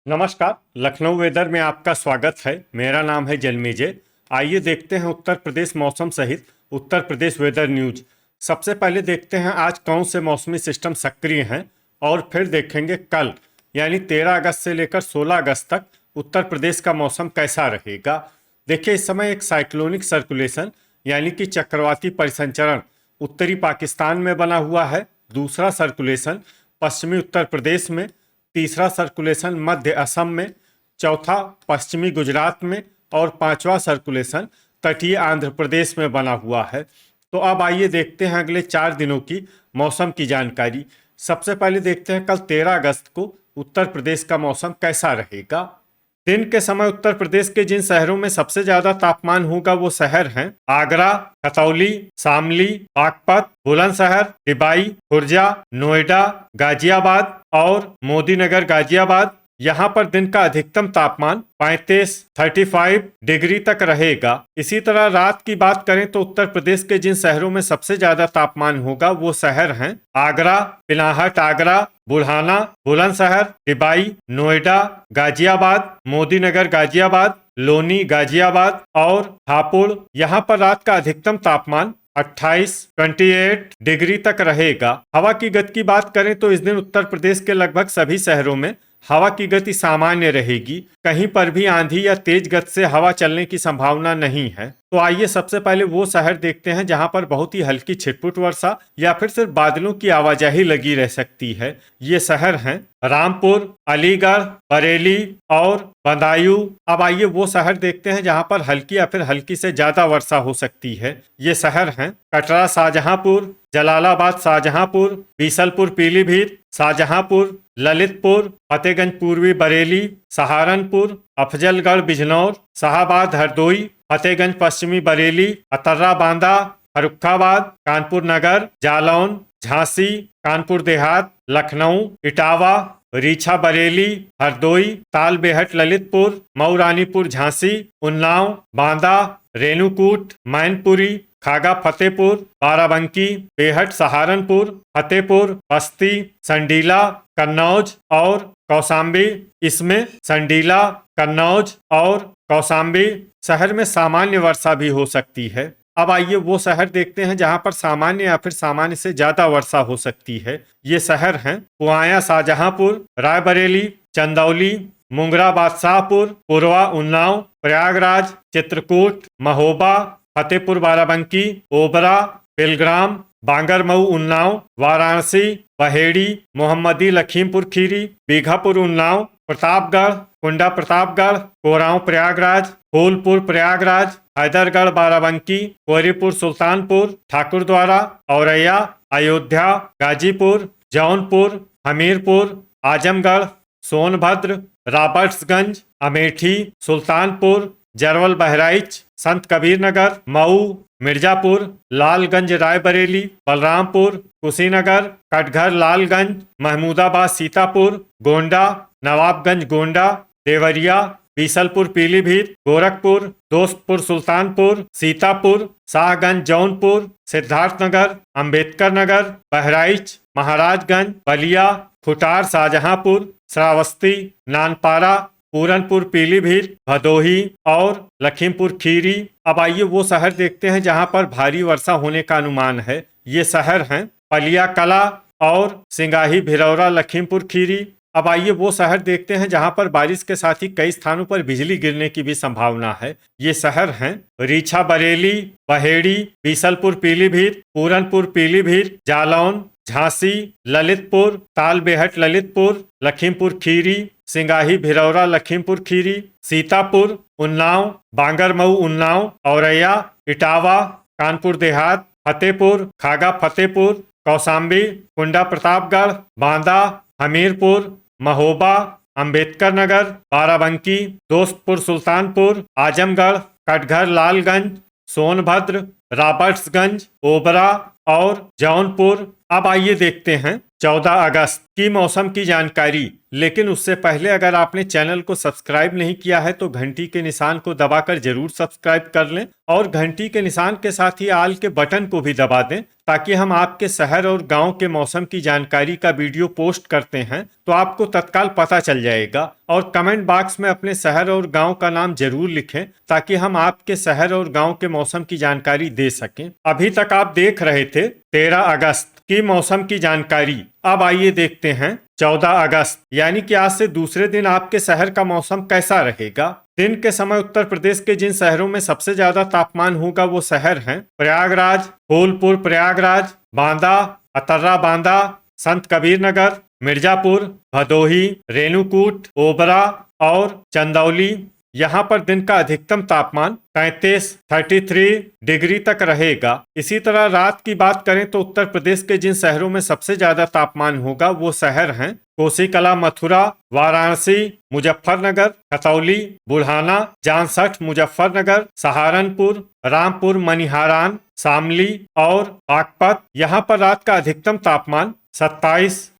नमस्कार। लखनऊ वेदर में आपका स्वागत है। मेरा नाम है जन्मेजय। आइए देखते हैं उत्तर प्रदेश मौसम सहित उत्तर प्रदेश वेदर न्यूज। सबसे पहले देखते हैं आज कौन से मौसमी सिस्टम सक्रिय हैं और फिर देखेंगे कल यानी 13 अगस्त से लेकर 16 अगस्त तक उत्तर प्रदेश का मौसम कैसा रहेगा। देखिए, इस समय एक साइक्लोनिक सर्कुलेशन यानी कि चक्रवाती परिसंचरण उत्तरी पाकिस्तान में बना हुआ है। दूसरा सर्कुलेशन पश्चिमी उत्तर प्रदेश में, तीसरा सर्कुलेशन मध्य असम में, चौथा पश्चिमी गुजरात में और पांचवा सर्कुलेशन तटीय आंध्र प्रदेश में बना हुआ है। तो अब आइए देखते हैं अगले 4 दिनों की मौसम की जानकारी। सबसे पहले देखते हैं कल 13 अगस्त को उत्तर प्रदेश का मौसम कैसा रहेगा। दिन के समय उत्तर प्रदेश के जिन शहरों में सबसे ज्यादा तापमान होगा वो शहर हैं आगरा, खतौली, शामली, बागपत, बुलंदशहर, टिबाई, खुर्जा, नोएडा, गाजियाबाद और मोदीनगर गाजियाबाद। यहाँ पर दिन का अधिकतम तापमान 35 डिग्री तक रहेगा। इसी तरह रात की बात करें तो उत्तर प्रदेश के जिन शहरों में सबसे ज्यादा तापमान होगा वो शहर हैं आगरा, पिनाहट आगरा, बुढ़ाना, बुलंदशहर, टिबाई, नोएडा, गाजियाबाद, मोदीनगर गाजियाबाद, लोनी गाजियाबाद और हापुड़। यहाँ पर रात का अधिकतम तापमान 28 डिग्री तक रहेगा। हवा की गति की बात करें तो इस दिन उत्तर प्रदेश के लगभग सभी शहरों में हवा की गति सामान्य रहेगी। कहीं पर भी आंधी या तेज गति से हवा चलने की संभावना नहीं है। तो आइए सबसे पहले वो शहर देखते हैं जहां पर बहुत ही हल्की छिटपुट वर्षा या फिर सिर्फ बादलों की आवाजाही लगी रह सकती है। ये शहर हैं रामपुर, अलीगढ़, बरेली और बदायूं। अब आइए वो शहर देखते हैं जहां पर हल्की या फिर हल्की से ज्यादा वर्षा हो सकती है। ये शहर हैं कटरा शाहजहांपुर, जलालाबाद शाहजहांपुर, बीसलपुर पीलीभीत, शाहजहांपुर, ललितपुर, फतेहगंज पूर्वी बरेली, सहारनपुर, अफजलगढ़ बिजनौर, शाहाबाद हरदोई, फतेहगंज पश्चिमी बरेली, अतर्रा बांदा, फर्रुखाबाद, कानपुर नगर, जालौन, झांसी, कानपुर देहात, लखनऊ, इटावा, रीछा बरेली, हरदोई, तालबेहट ललितपुर, मऊ रानीपुर झांसी, उन्नाव, बांदा, रेणुकूट, मैनपुरी, खागा फतेहपुर, बाराबंकी, बेहट सहारनपुर, फतेहपुर, बस्ती, संडीला, कन्नौज और कौसाम्बी। इसमें संडीला, कन्नौज और कौसाम्बी शहर में सामान्य वर्षा भी हो सकती है। अब आइए वो शहर देखते हैं जहां पर सामान्य या फिर सामान्य से ज्यादा वर्षा हो सकती है। ये शहर हैं पुआया शाहजहांपुर, रायबरेली, चंदौली, मुंगरा बादशाहपुर, पुरवा उन्नाव, प्रयागराज, चित्रकूट, महोबा, फतेहपुर बाराबंकी, ओबरा, बेलग्राम, बांगरमऊ उन्नाव, वाराणसी, बहेड़ी, मोहम्मदी लखीमपुर खीरी, बीघापुर उन्नाव, प्रतापगढ़, कुंडा प्रतापगढ़, कोरांव प्रयागराज, फूलपुर प्रयागराज, हैदरगढ़ बाराबंकी, कोरीपुर सुल्तानपुर, ठाकुरद्वारा, औरैया, अयोध्या, गाजीपुर, जौनपुर, हमीरपुर, आजमगढ़, सोनभद्र, रॉबर्ट्सगंज, अमेठी, सुल्तानपुर, जरवल बहराइच, संत कबीर नगर, मऊ, मिर्जापुर, लालगंज रायबरेली, बलरामपुर, कुशीनगर, कटघर लालगंज, महमूदाबाद सीतापुर, गोंडा, नवाबगंज गोंडा, देवरिया, बीसलपुर पीलीभीत, गोरखपुर, दोस्तपुर सुल्तानपुर, सीतापुर, शाहगंज जौनपुर, सिद्धार्थनगर, अंबेडकर नगर, बहराइच, महाराजगंज, बलिया, खुटार शाहजहांपुर, श्रावस्ती, नानपारा, पूरनपुर पीलीभीत, भदोही और लखीमपुर खीरी। अब आइए वो शहर देखते हैं जहां पर भारी वर्षा होने का अनुमान है। ये शहर हैं पलिया कला और सिंगाही भिरौरा लखीमपुर खीरी। अब आइए वो शहर देखते हैं जहां पर बारिश के साथ ही कई स्थानों पर बिजली गिरने की भी संभावना है। ये शहर हैं रीछा बरेली, बहेड़ी, बीसलपुर पीलीभीत, पूरनपुर पीलीभीत, जालौन, झांसी, ललितपुर, तालबेहट ललितपुर, लखीमपुर खीरी, सिंगाही भिरौरा लखीमपुर खीरी, सीतापुर, उन्नाव, बांगरमऊ उन्नाव, औरैया, इटावा, कानपुर देहात, फतेहपुर, खागा फतेहपुर, कौसाम्बी, कुंडा प्रतापगढ़, बांदा, हमीरपुर, महोबा, अंबेडकर नगर, बाराबंकी, दोस्तपुर सुल्तानपुर, आजमगढ़, कटघर लालगंज, सोनभद्र, रॉबर्ट्सगंज, ओबरा, और जौनपुर। अब आइए देखते हैं 14 अगस्त की मौसम की जानकारी। लेकिन उससे पहले अगर आपने चैनल को सब्सक्राइब नहीं किया है तो घंटी के निशान को दबाकर जरूर सब्सक्राइब कर लें और घंटी के निशान के साथ ही आल के बटन को भी दबा दें, ताकि हम आपके शहर और गांव के मौसम की जानकारी का वीडियो पोस्ट करते हैं तो आपको तत्काल पता चल जाएगा। और कमेंट बॉक्स में अपने शहर और गांव का नाम जरूर लिखें, ताकि हम आपके शहर और गांव के मौसम की जानकारी दे सकें। अभी तक आप देख रहे थे 13 अगस्त की मौसम की जानकारी। अब आइए देखते हैं 14 अगस्त यानी कि आज से दूसरे दिन आपके शहर का मौसम कैसा रहेगा। दिन के समय उत्तर प्रदेश के जिन शहरों में सबसे ज्यादा तापमान होगा वो शहर हैं प्रयागराज, फूलपुर प्रयागराज, बांदा, अतर्रा बांदा, संत कबीर नगर, मिर्जापुर, भदोही, रेणुकूट, ओबरा और चंदौली। यहाँ पर दिन का अधिकतम तापमान 33 डिग्री तक रहेगा। इसी तरह रात की बात करें तो उत्तर प्रदेश के जिन शहरों में सबसे ज्यादा तापमान होगा वो शहर हैं कोसीकला, मथुरा, वाराणसी, मुजफ्फरनगर, खतौली, बुढ़ाना, जामसठ, मुजफ्फरनगर, सहारनपुर, रामपुर, मनिहारान, शामली और बागपत। यहाँ पर रात का अधिकतम तापमान 27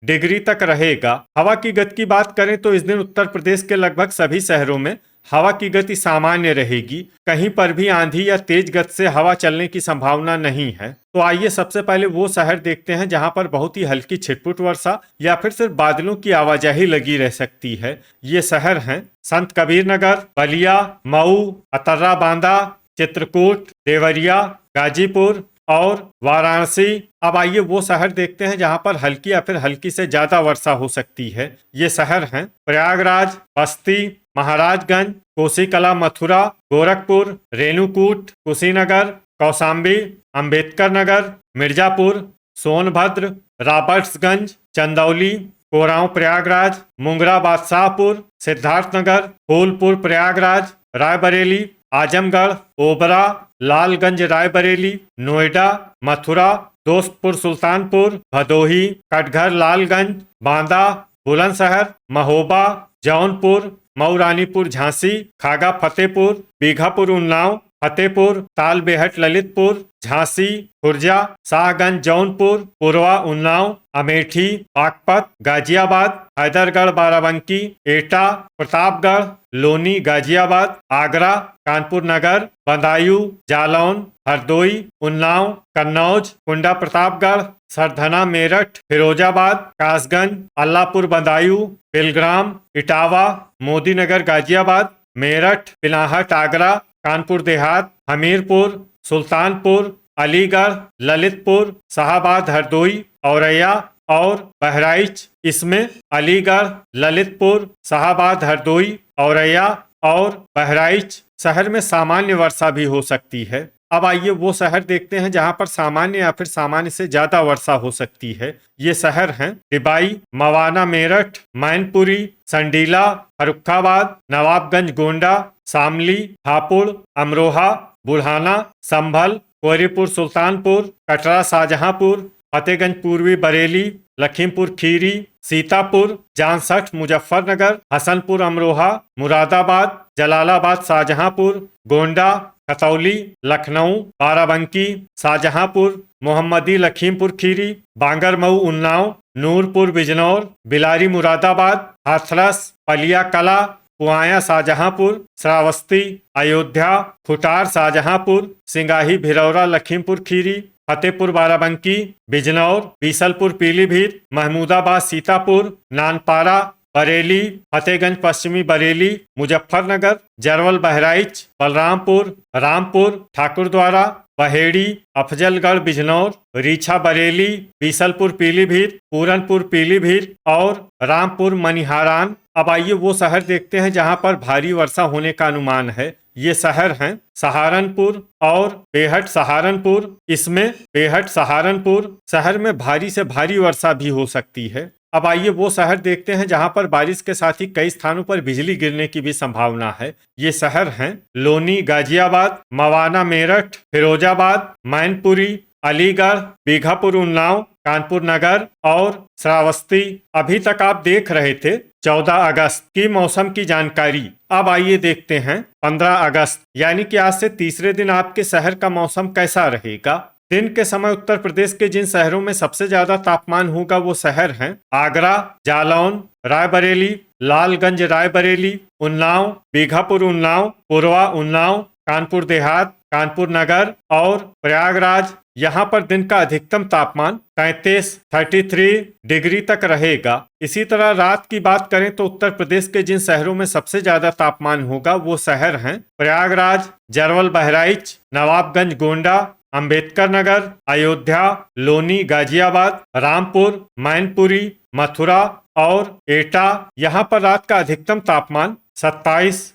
डिग्री तक रहेगा। हवा की गति की बात करें तो इस दिन उत्तर प्रदेश के लगभग सभी शहरों में हवा की गति सामान्य रहेगी। कहीं पर भी आंधी या तेज गति से हवा चलने की संभावना नहीं है। तो आइए सबसे पहले वो शहर देखते हैं जहां पर बहुत ही हल्की छिटपुट वर्षा या फिर सिर्फ बादलों की आवाजाही लगी रह सकती है। ये शहर हैं संत कबीर नगर, बलिया, मऊ, अतर्रा बांदा, चित्रकूट, देवरिया, गाजीपुर और वाराणसी। अब आइए वो शहर देखते हैं जहां पर हल्की या फिर हल्की से ज्यादा वर्षा हो सकती है। ये शहर हैं प्रयागराज, बस्ती, महाराजगंज, कोसीकला, मथुरा, गोरखपुर, रेणुकूट, कुशीनगर, कौशाम्बी, अंबेडकर नगर, मिर्जापुर, सोनभद्र, रॉबर्ट्सगंज, चंदौली, कोरांव प्रयागराज, मुंगरा बादशाहपुर, सिद्धार्थनगर, फूलपुर प्रयागराज, रायबरेली, आजमगढ़, ओबरा, लालगंज रायबरेली, नोएडा, मथुरा, दोस्तपुर सुल्तानपुर, भदोही, कटघर लालगंज, बांदा, बुलंदशहर, महोबा, जौनपुर, मऊ रानीपुर झांसी, खागा फतेहपुर, बीघापुर उन्नाव, फतेहपुर, तालबेहट ललितपुर, झांसी, खुर्जा, शाहगंज जौनपुर, पुरवा उन्नाव, अमेठी, बागपत, गाजियाबाद, हैदरगढ़ बाराबंकी, एटा, प्रतापगढ़, लोनी गाजियाबाद, आगरा, कानपुर नगर, बदायूं, जालौन, हरदोई, उन्नाव, कन्नौज, कुंडा प्रतापगढ़, सरधना मेरठ, फिरोजाबाद, कासगंज, अल्लापुर बदायूं, बिलग्राम, इटावा, मोदीनगर गाजियाबाद, मेरठ, पिलाहट आगरा, कानपुर देहात, हमीरपुर, सुल्तानपुर, अलीगढ़, ललितपुर, शाहाबाद हरदोई, औरैया और बहराइच। इसमें अलीगढ़, ललितपुर, शाहाबाद हरदोई, औरैया और बहराइच शहर में सामान्य वर्षा भी हो सकती है। अब आइए वो शहर देखते हैं जहां पर सामान्य या फिर सामान्य से ज्यादा वर्षा हो सकती है। ये शहर हैं डिबाई, मवाना मेरठ, मैनपुरी, संडीला, फर्रुखाबाद, नवाबगंज गोंडा, शामली, हापुड़, अमरोहा, बुढ़ाना, संभल, कोहरीपुर सुल्तानपुर, कटरा शाहजहांपुर, फतेहगंज पूर्वी बरेली, लखीमपुर खीरी, सीतापुर, जामसठ मुजफ्फरनगर, हसनपुर अमरोहा, मुरादाबाद, जलालाबाद शाहजहांपुर, गोंडा, खतौली, लखनऊ, बाराबंकी, शाहजहांपुर, मोहम्मदी लखीमपुर खीरी, बांगरमऊ उन्नाव, नूरपुर बिजनौर, बिलारी मुरादाबाद, हाथरस, पलिया कला, पुआया शाहजहांपुर, श्रावस्ती, अयोध्या, खुटार शाहजहांपुर, सिंगाही भिरौरा लखीमपुर खीरी, फतेहपुर बाराबंकी, बिजनौर, बीसलपुर पीलीभीत, महमूदाबाद सीतापुर, नानपारा, बरेली, फतेहगंज पश्चिमी बरेली, मुजफ्फरनगर, जरवल बहराइच, बलरामपुर, रामपुर, ठाकुरद्वारा, बहेड़ी, अफजलगढ़ बिजनौर, रीछा बरेली, बीसलपुर पीलीभीत, पूरनपुर पीलीभीत और रामपुर मनिहारान। अब आइए वो शहर देखते हैं जहां पर भारी वर्षा होने का अनुमान है। ये शहर हैं सहारनपुर और बेहट सहारनपुर। इसमें बेहट सहारनपुर शहर में भारी से भारी वर्षा भी हो सकती है। अब आइए वो शहर देखते हैं जहां पर बारिश के साथ ही कई स्थानों पर बिजली गिरने की भी संभावना है। ये शहर हैं लोनी गाजियाबाद, मवाना मेरठ, फिरोजाबाद, मैनपुरी, अलीगढ़, बीघापुर उन्नाव, कानपुर नगर और श्रावस्ती। अभी तक आप देख रहे थे 14 अगस्त की मौसम की जानकारी। अब आइए देखते हैं 15 अगस्त यानी कि आज से तीसरे दिन आपके शहर का मौसम कैसा रहेगा। दिन के समय उत्तर प्रदेश के जिन शहरों में सबसे ज्यादा तापमान होगा वो शहर हैं आगरा, जालौन, रायबरेली, लालगंज रायबरेली, उन्नाव, बीघापुर उन्नाव, पुरवा उन्नाव, कानपुर देहात, कानपुर नगर और प्रयागराज। यहाँ पर दिन का अधिकतम तापमान 33 डिग्री तक रहेगा। इसी तरह रात की बात करें तो उत्तर प्रदेश के जिन शहरों में सबसे ज्यादा तापमान होगा वो शहर हैं प्रयागराज, जरवल बहराइच, नवाबगंज गोंडा, अंबेडकर नगर, अयोध्या, लोनी गाजियाबाद, रामपुर, मैनपुरी, मथुरा और एटा। यहाँ पर रात का अधिकतम तापमान 27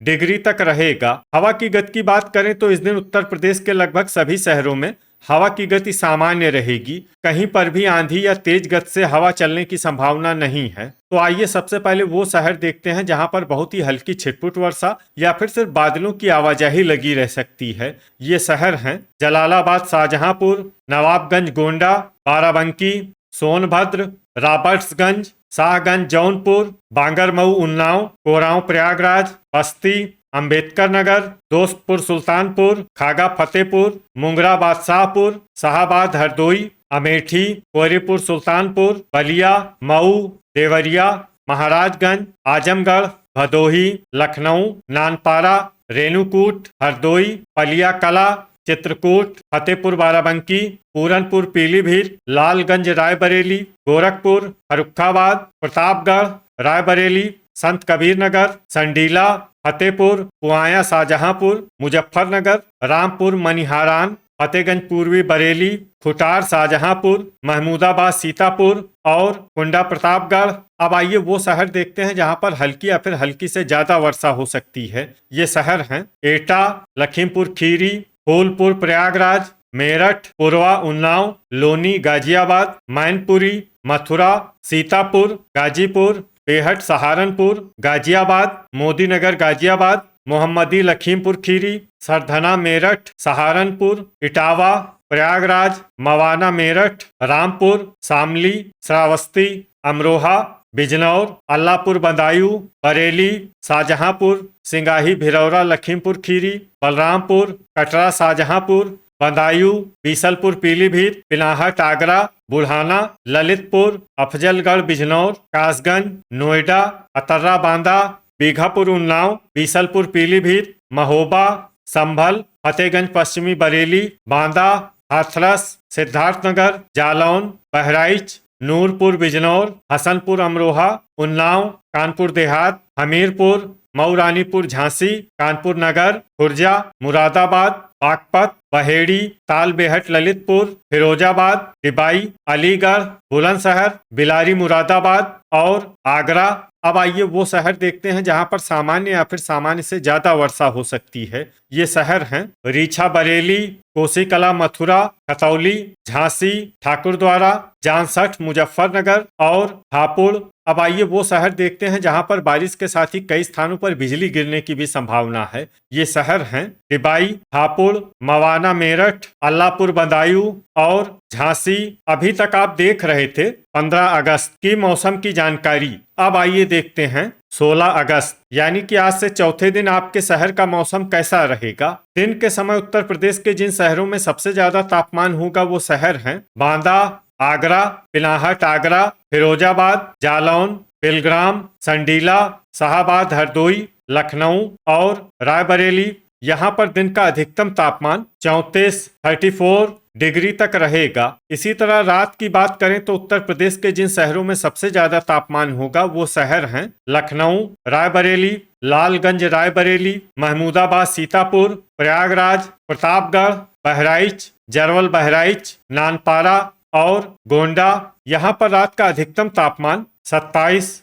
डिग्री तक रहेगा। हवा की गति की बात करें तो इस दिन उत्तर प्रदेश के लगभग सभी शहरों में हवा की गति सामान्य रहेगी। कहीं पर भी आंधी या तेज गति से हवा चलने की संभावना नहीं है। तो आइए सबसे पहले वो शहर देखते हैं जहां पर बहुत ही हल्की छिटपुट वर्षा या फिर सिर्फ बादलों की आवाजाही लगी रह सकती है। ये शहर हैं जलालाबाद, शाहजहांपुर, नवाबगंज गोंडा, बाराबंकी, सोनभद्र, रॉबर्ट्सगंज, शाहगंज जौनपुर, बांगरमऊ उन्नाव, कोरांव प्रयागराज, बस्ती, अंबेडकर नगर, दोस्तपुर सुल्तानपुर, खागा फतेहपुर, मुंगरा बादशाहपुर, शाहाबाद हरदोई, अमेठी, कोहरीपुर सुल्तानपुर, बलिया, मऊ, देवरिया, महाराजगंज, आजमगढ़, भदोही, लखनऊ, नानपारा, रेणुकूट, हरदोई, पलिया कला, चित्रकूट, फतेहपुर बाराबंकी, पूरनपुर पीलीभीत, लालगंज रायबरेली, गोरखपुर, फर्रुखाबाद, प्रतापगढ़, रायबरेली, संत कबीर नगर, संडीला, फतेहपुर, पुआया शाहजहांपुर, मुजफ्फरनगर, रामपुर मनिहारान, फतेहगंज पूर्वी बरेली, खुटार शाहजहांपुर, महमूदाबाद सीतापुर और कुंडा प्रतापगढ़। अब आइए वो शहर देखते हैं जहां पर हल्की या फिर हल्की से ज्यादा वर्षा हो सकती है। ये शहर हैं एटा, लखीमपुर खीरी, फूलपुर प्रयागराज, मेरठ, पुरवा उन्नाव, लोनी गाजियाबाद, मैनपुरी, मथुरा, सीतापुर, गाजीपुर, बेहट सहारनपुर, गाजियाबाद, मोदीनगर गाजियाबाद, मोहम्मदी लखीमपुर खीरी, सरधना मेरठ, सहारनपुर, इटावा, प्रयागराज, मवाना मेरठ, रामपुर, शामली, श्रावस्ती, अमरोहा, बिजनौर, अल्लाहपुर बदायूं, बरेली, शाहजहांपुर, सिंगाही भिरौरा लखीमपुर खीरी, बलरामपुर, कटरा शाहजहांपुर, बदायूं, बीसलपुर पीलीभीत, पिनाहट आगरा, बुढ़ाना, ललितपुर, अफजलगढ़ बिजनौर, कासगंज, नोएडा, अतर्रा बांदा, बीघापुर उन्नाव, बीसलपुर पीलीभीत, महोबा, संभल, फतेहगंज पश्चिमी बरेली, बांदा, हाथरस, सिद्धार्थनगर, जालौन, बहराइच, नूरपुर बिजनौर, हसनपुर अमरोहा, उन्नाव, कानपुर देहात, हमीरपुर, मऊ रानीपुर झांसी, कानपुर नगर, खुर्जा, मुरादाबाद, बागपत, बहेड़ी, तालबेहट ललितपुर, फिरोजाबाद, टिबाई, अलीगढ़, बुलंदशहर, बिलारी मुरादाबाद और आगरा। अब आइए वो शहर देखते हैं जहां पर सामान्य या फिर सामान्य से ज्यादा वर्षा हो सकती है। ये शहर हैं रीछा बरेली, कोसीकला मथुरा, खतौली, झांसी, ठाकुरद्वारा, जानसठ मुजफ्फरनगर और हापुड़। अब आइए वो शहर देखते हैं जहां पर बारिश के साथ ही कई स्थानों पर बिजली गिरने की भी संभावना है। ये शहर हैं टिबाई, हापुड़, मवाना मेरठ, अल्लाहपुर बदायूं और झांसी। अभी तक आप देख रहे थे 15 अगस्त की मौसम की जानकारी। अब आइए देखते हैं 16 अगस्त यानी कि आज से चौथे दिन आपके शहर का मौसम कैसा रहेगा। दिन के समय उत्तर प्रदेश के जिन शहरों में सबसे ज्यादा तापमान होगा वो शहर हैं बांदा, आगरा, पिनाहट आगरा, फिरोजाबाद, जालौन, बिलग्राम, संडीला, शाहाबाद हरदोई, लखनऊ और रायबरेली। यहाँ पर दिन का अधिकतम तापमान 34 डिग्री तक रहेगा। इसी तरह रात की बात करें तो उत्तर प्रदेश के जिन शहरों में सबसे ज्यादा तापमान होगा वो शहर हैं लखनऊ, रायबरेली, लालगंज रायबरेली, महमूदाबाद सीतापुर, प्रयागराज, प्रतापगढ़, बहराइच, जरवल बहराइच, नानपारा और गोंडा। यहाँ पर रात का अधिकतम तापमान 27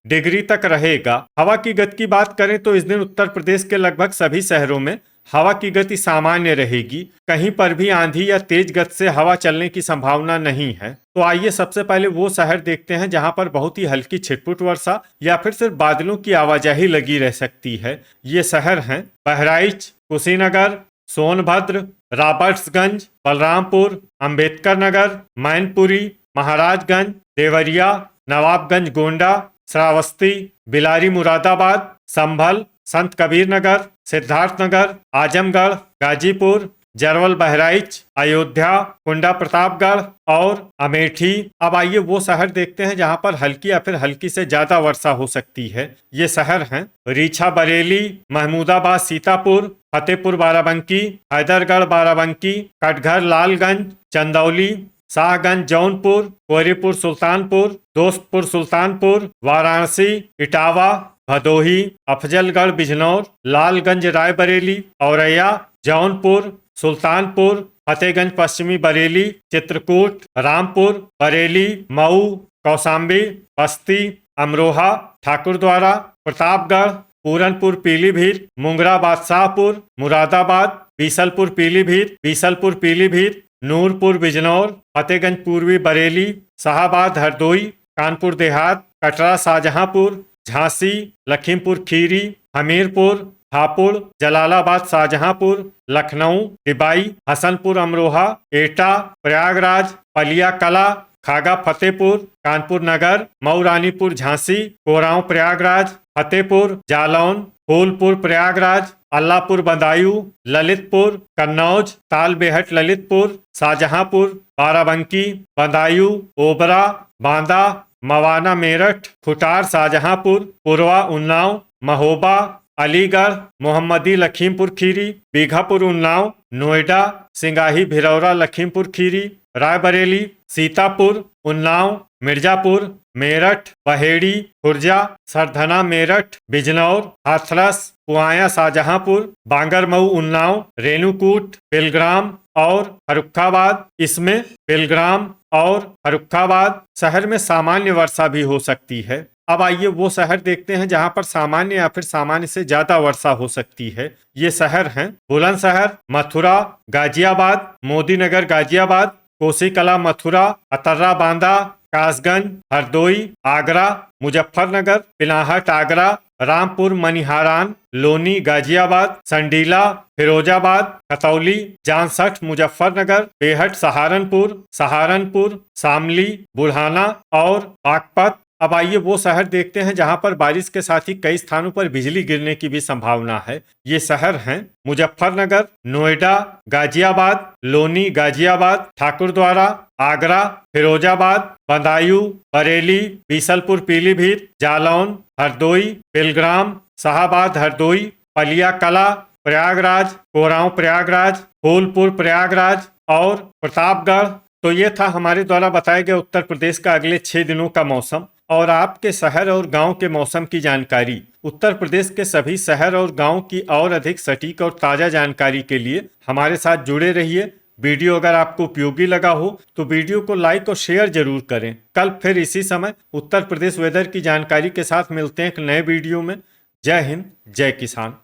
डिग्री तक रहेगा। हवा की गति की बात करें तो इस दिन उत्तर प्रदेश के लगभग सभी शहरों में हवा की गति सामान्य रहेगी। कहीं पर भी आंधी या तेज गति से हवा चलने की संभावना नहीं है। तो आइए सबसे पहले वो शहर देखते हैं जहां पर बहुत ही हल्की छिटपुट वर्षा या फिर सिर्फ बादलों की आवाजाही लगी रह सकती है। ये शहर हैं बहराइच, कुशीनगर, सोनभद्र, रॉबर्ट्सगंज, बलरामपुर, अंबेडकर नगर, मैनपुरी, महाराजगंज, देवरिया, नवाबगंज गोंडा, श्रावस्ती, बिलारी मुरादाबाद, संभल, संत कबीर नगर, सिद्धार्थनगर, आजमगढ़, गाजीपुर, जरवल, बहराइच, अयोध्या, कुंडा प्रतापगढ़ और अमेठी। अब आइए वो शहर देखते हैं जहां पर हल्की या फिर हल्की से ज्यादा वर्षा हो सकती है। ये शहर हैं रीछा, बरेली, महमूदाबाद, सीतापुर, फतेहपुर, बाराबंकी, हैदरगढ़, बाराबंकी, कटघर, लालगंज, चंदौली, शाहगंज, जौनपुर, कोहरीपुर, सुल्तानपुर, दोस्तपुर, सुल्तानपुर, वाराणसी, इटावा, भदोही, अफजलगढ़, बिजनौर, लालगंज, रायबरेली, औरैया, जौनपुर, सुल्तानपुर, फतेहगंज पश्चिमी बरेली, चित्रकूट, रामपुर, बरेली, मऊ, कौशाम्बी, बस्ती, अमरोहा, ठाकुरद्वारा, प्रतापगढ़, पूरनपुर, पीलीभीत, मुंगरा, बादशाहपुर, मुरादाबाद, बीसलपुर, पीलीभीत, बीसलपुर, पीलीभीत, नूरपुर, बिजनौर, फतेहगंज पूर्वी बरेली, शाहाबाद, हरदोई, कानपुर देहात, कटरा, शाहजहांपुर, झांसी, लखीमपुर खीरी, हमीरपुर, हापुड़, जलालाबाद, शाहजहांपुर, लखनऊ, डिबाई, हसनपुर, अमरोहा, एटा, प्रयागराज, पलिया कला, खागा, फतेहपुर, कानपुर नगर, मऊ, रानीपुर, झांसी, कोरांव, प्रयागराज, फतेहपुर, जालौन, फूलपुर, प्रयागराज, अल्लाहपुर, बदायूं, ललितपुर, कन्नौज, तालबेहट, ललितपुर, शाहजहांपुर, बाराबंकी, बदायूं, ओबरा, बांदा, मवाना, मेरठ, खुटार, शाहजहांपुर, पुरवा, उन्नाव, महोबा, अलीगढ़, मोहम्मदी, लखीमपुर खीरी, बीघापुर, उन्नाव, नोएडा, सिंगाही, भिरौरा, लखीमपुर खीरी, रायबरेली, सीतापुर, उन्नाव, मिर्जापुर, मेरठ, बहेड़ी, खुर्जा, सरधना, मेरठ, बिजनौर, हाथरस, पुआया, शाहजहांपुर, बांगरमऊ, उन्नाव, रेणुकूट, बेलग्राम और फर्रुखाबाद। इसमें बेलग्राम और फर्रुखाबाद शहर में सामान्य वर्षा भी हो सकती है। अब आइए वो शहर देखते हैं जहां पर सामान्य या फिर सामान्य से ज्यादा वर्षा हो सकती है। ये शहर हैं बुलंदशहर, मथुरा, गाजियाबाद, मोदीनगर, गाजियाबाद, कोसीकला, मथुरा, अतर्रा, बांदा, कासगंज, हरदोई, आगरा, मुजफ्फरनगर, पिनाहट, आगरा, रामपुर, मनिहारान, लोनी, गाजियाबाद, संडीला, फिरोजाबाद, खतौली, जानसठ, मुजफ्फरनगर, बेहट, सहारनपुर, शामली, बुढ़ाना और बागपत। अब आइए वो शहर देखते हैं जहां पर बारिश के साथ ही कई स्थानों पर बिजली गिरने की भी संभावना है। ये शहर हैं मुजफ्फरनगर, नोएडा, गाजियाबाद, लोनी, गाजियाबाद, ठाकुरद्वारा, आगरा, फिरोजाबाद, बदायूं, बरेली, बीसलपुर, पीलीभीत, जालौन, हरदोई, बेलग्राम, शाहाबाद, हरदोई, पलिया कला, प्रयागराज, कोरांव, प्रयागराज, फूलपुर, प्रयागराज और प्रतापगढ़। तो ये था हमारे द्वारा बताया गया उत्तर प्रदेश का अगले 6 दिनों का मौसम और आपके शहर और गांव के मौसम की जानकारी। उत्तर प्रदेश के सभी शहर और गांव की और अधिक सटीक और ताज़ा जानकारी के लिए हमारे साथ जुड़े रहिए। वीडियो अगर आपको उपयोगी लगा हो तो वीडियो को लाइक और शेयर जरूर करें। कल फिर इसी समय उत्तर प्रदेश वेदर की जानकारी के साथ मिलते हैं एक नए वीडियो में। जय हिंद, जय किसान।